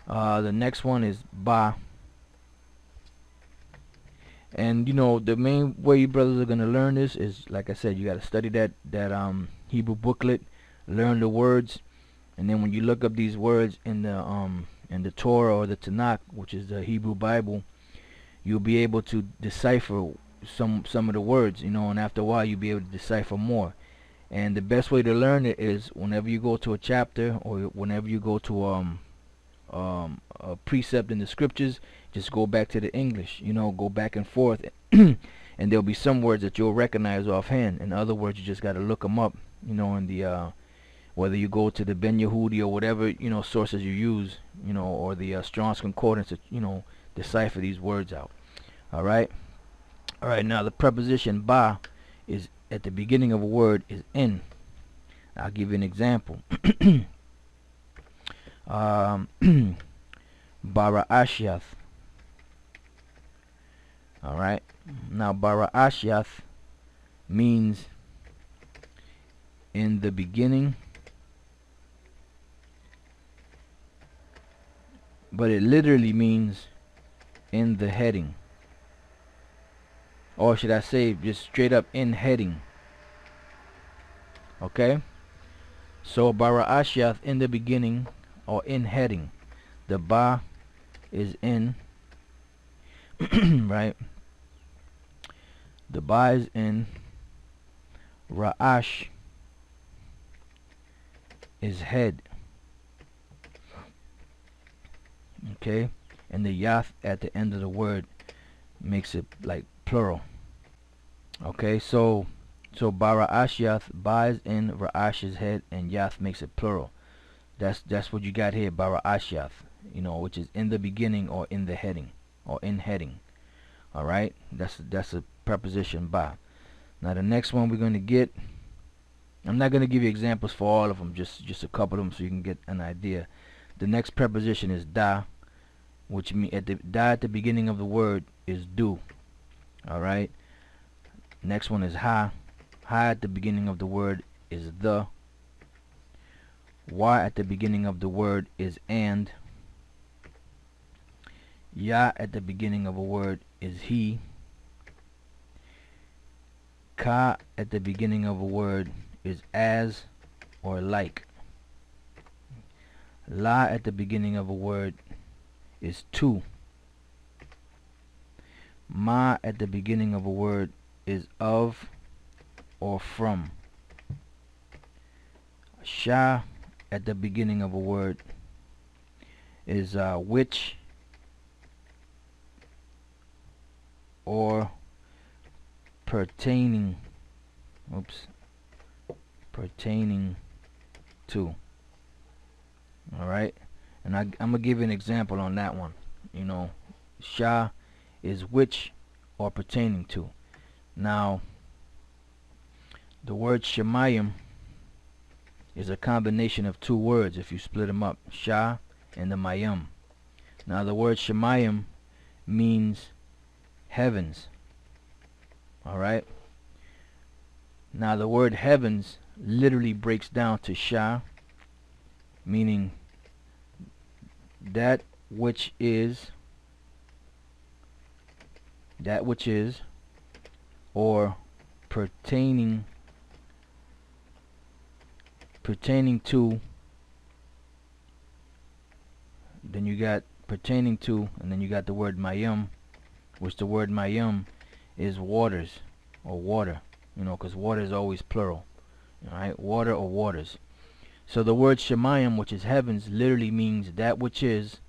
The next one is ba. And you know, the main way you brothers are gonna learn this is, like I said, you gotta study that Hebrew booklet, learn the words, and then when you look up these words in the Torah or the Tanakh, which is the Hebrew Bible, you'll be able to decipher some of the words, you know, and after a while you'll be able to decipher more. And the best way to learn it is whenever you go to a chapter or whenever you go to a precept in the scriptures, just go back to the English, you know, go back and forth, and there'll be some words that you'll recognize offhand, and other words you just got to look them up, you know, in the whether you go to the Ben Yehudi or whatever, you know, sources you use, you know, or the Strong's Concordance to, you know, decipher these words out. All right. All right. Now the preposition ba is at the beginning of a word is in. I'll give you an example. Bara Ashiath. All right. Now Bara Ashiath means in the beginning, but it literally means in the heading, or should I say just straight up in heading. Okay, so Bara Ashiath, in the beginning or in heading. The ba is in, right? The ba is in. Ra'ash is head. Okay, and the yath at the end of the word makes it like plural. Okay, so bara ashiath, ba is in, ra'ash is head, and yath makes it plural. That's what you got here, bara ashiath, you know, which is in the beginning or in the heading or in heading. All right, that's a preposition ba. Now the next one we're going to get, I'm not going to give you examples for all of them, just a couple of them so you can get an idea. The next preposition is da, which means at the beginning of the word is do. All right. Next one is ha. Ha at the beginning of the word is the. Wa at the beginning of the word is and. Ya at the beginning of a word is he. Ka at the beginning of a word is as or like. La at the beginning of a word is to. Ma at the beginning of a word is of or from. Sha at the beginning of a word is which or pertaining. Pertaining to. All right, and I'm gonna give you an example on that one. You know, sha is which or pertaining to. Now, the word shemayim is a combination of two words if you split them up, sha and the mayim. Now, the word shemayim means heavens. All right. Now, the word heavens literally breaks down to sha, meaning that which is, or pertaining to. Then you got pertaining to, and then you got the word mayim, which the word mayim is waters or water, you know, because water is always plural. All right, water or waters. So the word shemayim, which is heavens, literally means that which is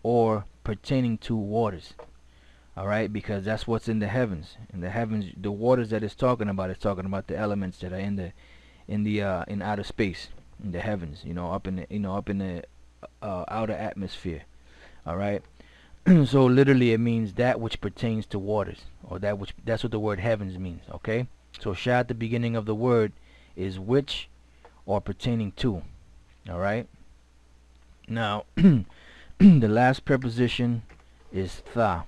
or pertaining to waters. All right, because that's what's in the heavens. In the heavens, the waters that it's talking about the elements that are in outer space, in the heavens. You know, up in the outer atmosphere. All right. So literally, it means that which pertains to waters, or that's what the word heavens means. Okay. So sha at the beginning of the word is which or pertaining to. All right. Now, the last preposition is tha.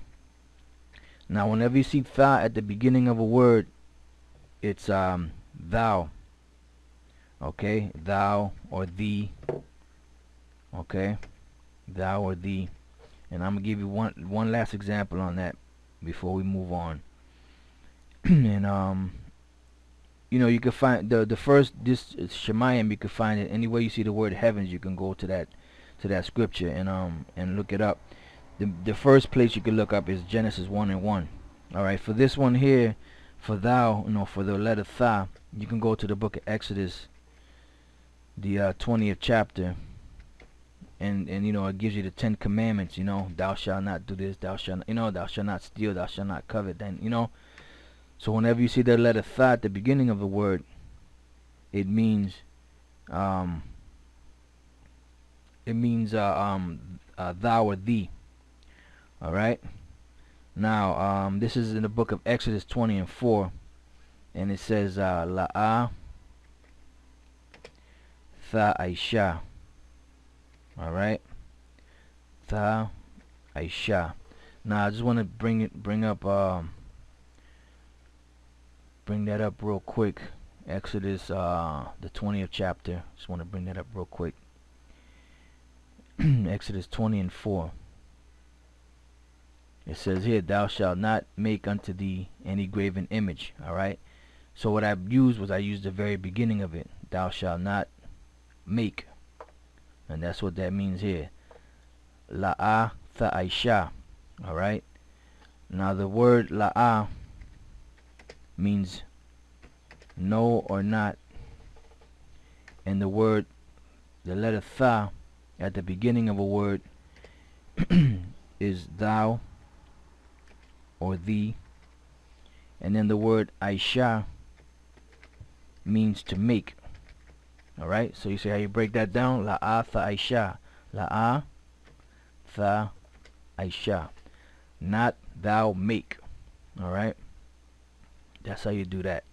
Now, whenever you see tha at the beginning of a word, it's thou. Okay, thou or thee. Okay. thou or thee. And I'm gonna give you one last example on that before we move on. And you know, you can find the first, this Shemayim, you can find it anywhere you see the word heavens. You can go to that scripture and look it up. The first place you can look up is Genesis 1:1. All right, for this one here, for thou, you know, for the letter tha, you can go to the book of Exodus, the 20th chapter, and you know, it gives you the 10 commandments. You know, thou shalt not do this, thou shalt not, you know, thou shalt not steal, thou shalt not covet. Then, you know, so whenever you see the letter tha at the beginning of the word, it means thou or thee. All right. Now, this is in the book of Exodus 20:4, and it says la'ah tha aisha. All right, tha aisha. Now, I just want to bring that up real quick. Exodus, the 20th chapter. Just want to bring that up real quick. Exodus 20:4. It says here, thou shalt not make unto thee any graven image. Alright, so what I used the very beginning of it. Thou shalt not make, and that's what that means here. La'ah tha'aisha. Alright, now the word la'ah means no or not, and the letter tha at the beginning of a word is thou or thee, and then the word aisha means to make. All right, so you see how you break that down? La'ah tha aisha, la'ah tha aisha, not thou make. All right, that's how you do that.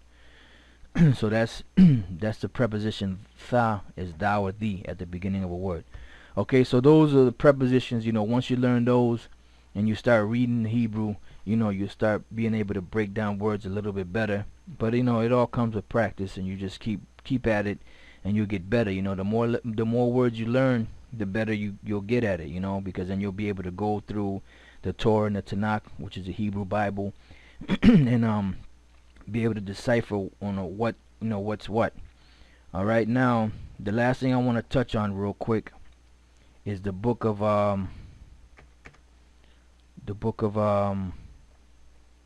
So that's the preposition tha, is thou or thee at the beginning of a word. Okay, so those are the prepositions. You know, once you learn those and you start reading Hebrew, you know, you start being able to break down words a little bit better. But you know, it all comes with practice, and you just keep at it, and you'll get better. You know, the more words you learn, the better you'll get at it. You know, because then you'll be able to go through the Torah and the Tanakh, which is the Hebrew Bible, and be able to decipher on what's what. All right, now the last thing I want to touch on real quick is the book of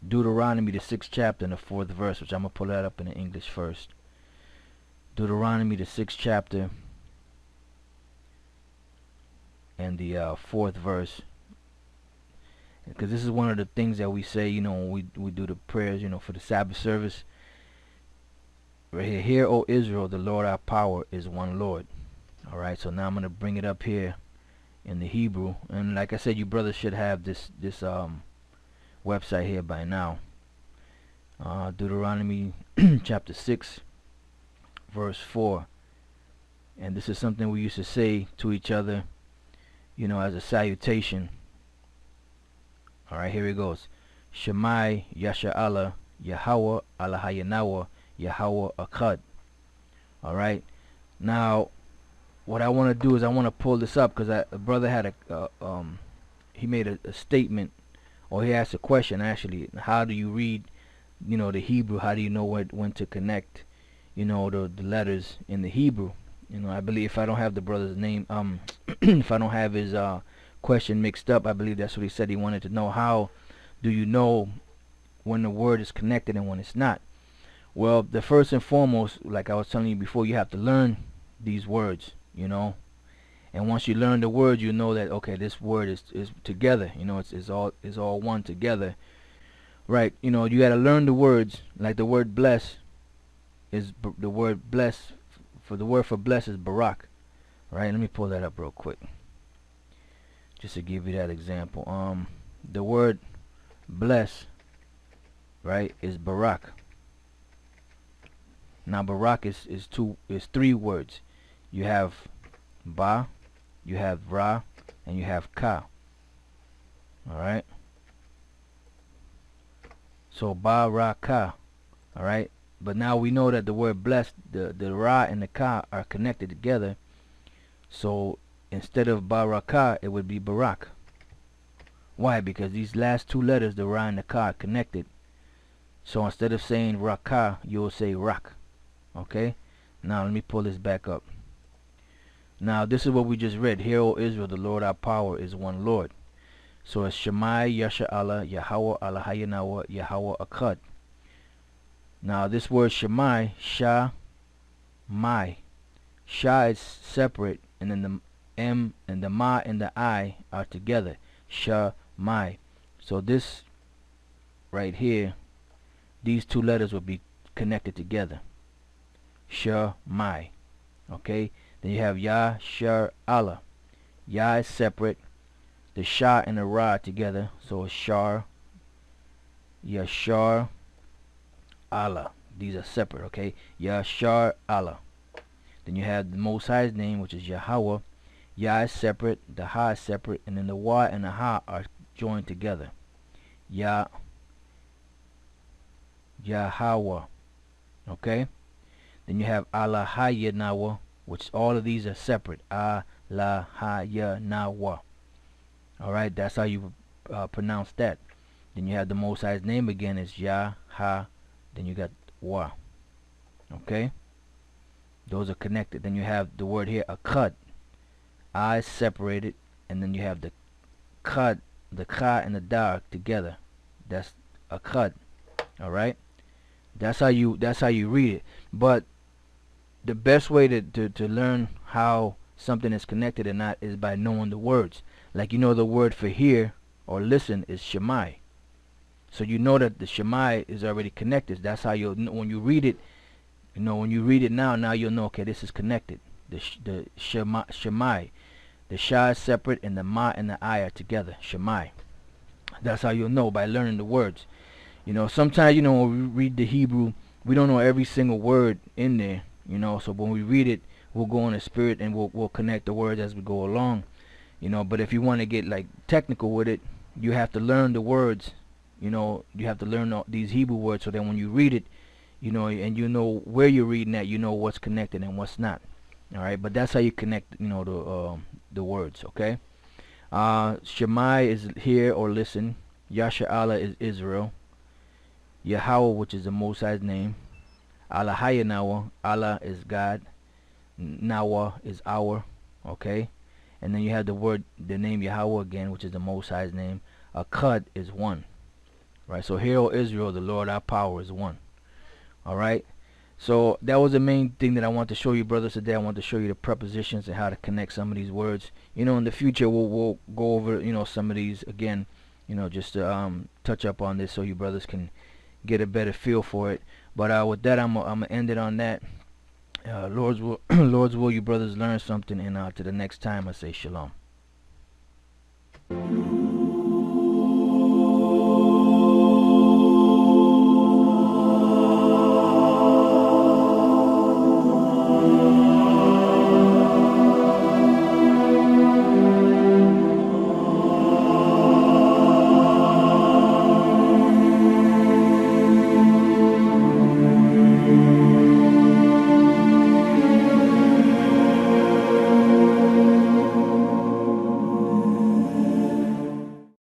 Deuteronomy, the 6th chapter and the 4th verse, which I'm gonna pull that up in the English first. Deuteronomy, the 6th chapter and the 4th verse, because this is one of the things that we say, you know, when we do the prayers, you know, for the Sabbath service. Right here, hear, O Israel, the Lord our power is one Lord. All right, so now I'm gonna bring it up here in the Hebrew, and like I said, you brothers should have this website here by now. Deuteronomy chapter 6 verse 4, and this is something we used to say to each other, you know, as a salutation. All right, here it goes. Shemai Yasha Allah Yahweh Allah Hayanawa Yahweh Akkad. All right, now what I want to do is I want to pull this up, because a brother had he made a statement, or he asked a question actually. How do you read, you know, the Hebrew? How do you know when to connect, you know, the letters in the Hebrew? You know, I believe, if I don't have the brother's name, if I don't have his question mixed up, I believe that's what he said. He wanted to know, how do you know when the word is connected and when it's not? Well, the first and foremost, like I was telling you before, you have to learn these words, you know. And once you learn the word, you know that, okay, this word is together, you know, it's all one together, right? You know, you got to learn the words. Like the word bless is the word bless, for the word for bless is barak, right? Let me pull that up real quick just to give you that example. The word bless, right, is barak. Now barak is three words. You have ba, you have ra, and you have ka. All right, so ba, ra, ka. All right, but now we know that the word blessed, the ra and the ka are connected together. So instead of Barakah, it would be Barak. Why? Because these last two letters, the Ra and the Ka, are connected. So instead of saying Rakah, you'll say Rak. Okay? Now let me pull this back up. Now this is what we just read. Hear, O Israel, the Lord our power is one Lord. So it's Shemai, Yasha Allah, Yahweh, Allah Hayanawa, Yahweh Akkad. Now this word Shemai, Sha, Mai. Sha is separate, and then the M and the Ma and the I are together. Sha, Mai. So this right here, these two letters will be connected together. Sha, Mai. Okay? Then you have Ya, Shar, Allah. Ya is separate. The Sha and the Ra are together. So it's Shar, Yashar, Allah. These are separate, okay? Yashar, Allah. Then you have the Most High's name, which is Yahweh. Ya is separate, the Ha is separate, and then the Wa and the Ha are joined together. Yahweh. Okay? Then you have Allah Hayanawa, which all of these are separate. Allah Hayanawa. Alright, that's how you pronounce that. Then you have the Most High's name again, is Yah, Ha, then you got Wa. Okay? Those are connected. Then you have the word here, Akkad. I is separated, and then you have the Kad, the Ka and the Da together. That's Akkad. Alright? That's how you read it. But the best way to learn how something is connected or not is by knowing the words. Like, you know, the word for hear or listen is Shemai. So you know that the Shemai is already connected. That's how you'll know when you read it. You know, when you read it now you'll know, okay, this is connected. The Shemai. The Sha is separate, and the Ma and the I are together. Shemai. That's how you'll know, by learning the words. You know, sometimes, you know, when we read the Hebrew, we don't know every single word in there. You know, so when we read it, we'll go in the spirit and we'll connect the words as we go along. You know, but if you want to get like technical with it, you have to learn the words. You know, you have to learn these Hebrew words, so that when you read it, you know, and you know where you're reading at, you know what's connected and what's not. All right, but that's how you connect, you know, the words. Okay. Shemai is hear or listen. Yasha Allah is Israel. Yahweh, which is the Most High's name. Allah Hayanawa, Allah is God. Nawa is our. Okay. And then you have the name Yahweh again, which is the Most High's name. Akkad is one. Right. So hear, O Israel, the Lord our power is one. All right. So that was the main thing that I want to show you, brothers, today. I want to show you the prepositions and how to connect some of these words. You know, in the future we'll go over, you know, some of these again, you know, just to touch up on this so you brothers can get a better feel for it. But with that, I'm gonna end it on that. Lord's will, you brothers learn something, and to the next time I say shalom.